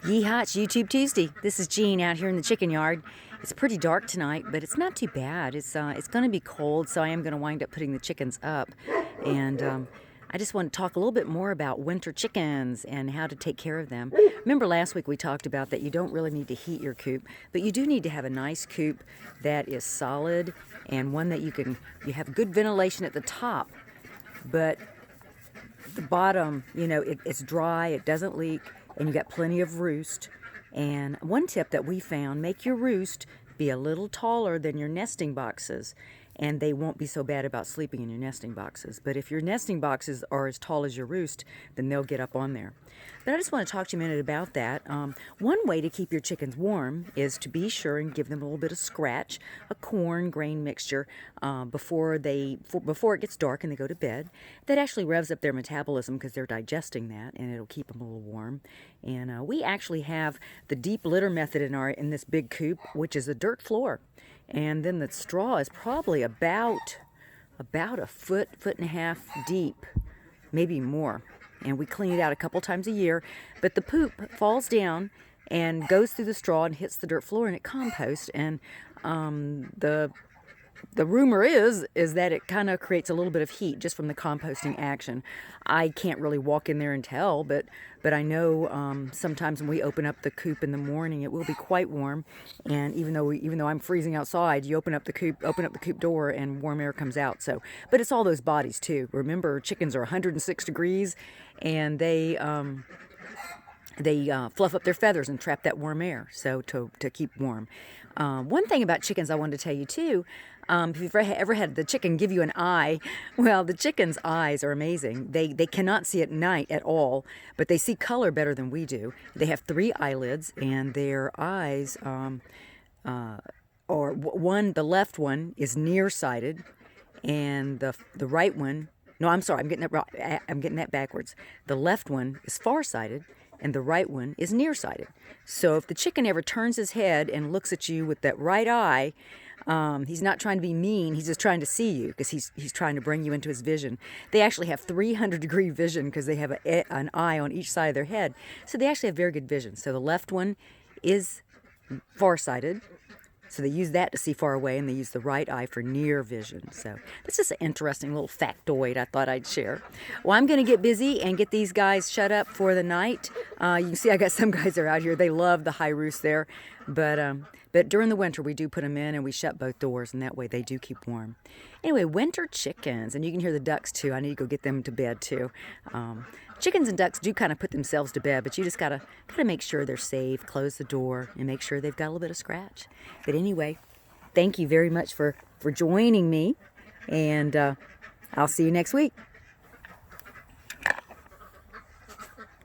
Yeehaw, it's YouTube Tuesday. This is Jean out here in the chicken yard. It's pretty dark tonight, but it's not too bad. It's going to be cold, so I am going to wind up putting the chickens up. And I just want to talk a little bit more about winter chickens and how to take care of them. Remember last week we talked about that you don't really need to heat your coop, but you do need to have a nice coop that is solid and one that you have good ventilation at the top, but the bottom, it's dry, it doesn't leak, and you got plenty of roost. And one tip that we found, make your roost be a little taller than your nesting boxes, and they won't be so bad about sleeping in your nesting boxes. But if your nesting boxes are as tall as your roost, then they'll get up on there. But I just want to talk to you a minute about that. One way to keep your chickens warm is to be sure and give them a little bit of scratch, a corn grain mixture before it gets dark and they go to bed. That actually revs up their metabolism because they're digesting that, and it'll keep them a little warm. And we actually have the deep litter method in this big coop, which is a dirt floor. And then the straw is probably about a foot and a half deep, maybe more. And we clean it out a couple times a year. But the poop falls down and goes through the straw and hits the dirt floor, and it composts. And the rumor is that it kind of creates a little bit of heat just from the composting action. I can't really walk in there and tell, but I know sometimes when we open up the coop in the morning, it will be quite warm. And even though I'm freezing outside, you open up the coop door, and warm air comes out. So, but it's all those bodies too. Remember, chickens are 106 degrees, and they fluff up their feathers and trap that warm air, so to keep warm. One thing about chickens I wanted to tell you too, if you've ever had the chicken give you an eye, well, the chicken's eyes are amazing. They cannot see at night at all, but they see color better than we do. They have 3 eyelids, and their eyes, the left one is nearsighted, and the right one, no, I'm sorry, I'm getting that backwards. The left one is farsighted, and the right one is nearsighted. So if the chicken ever turns his head and looks at you with that right eye, he's not trying to be mean, he's just trying to see you, because he's trying to bring you into his vision. They actually have 300-degree vision because they have an eye on each side of their head. So they actually have very good vision. So the left one is farsighted. So they use that to see far away, and they use the right eye for near vision. So this is an interesting little factoid I thought I'd share. Well, I'm going to get busy and get these guys shut up for the night. You can see I got some guys that are out here. They love the high roost there. But during the winter, we do put them in, and we shut both doors, and that way they do keep warm. Anyway, winter chickens. And you can hear the ducks, too. I need to go get them to bed, too. Chickens and ducks do kind of put themselves to bed, but you just gotta make sure they're safe, close the door, and make sure they've got a little bit of scratch. But anyway, thank you very much for joining me, and I'll see you next week.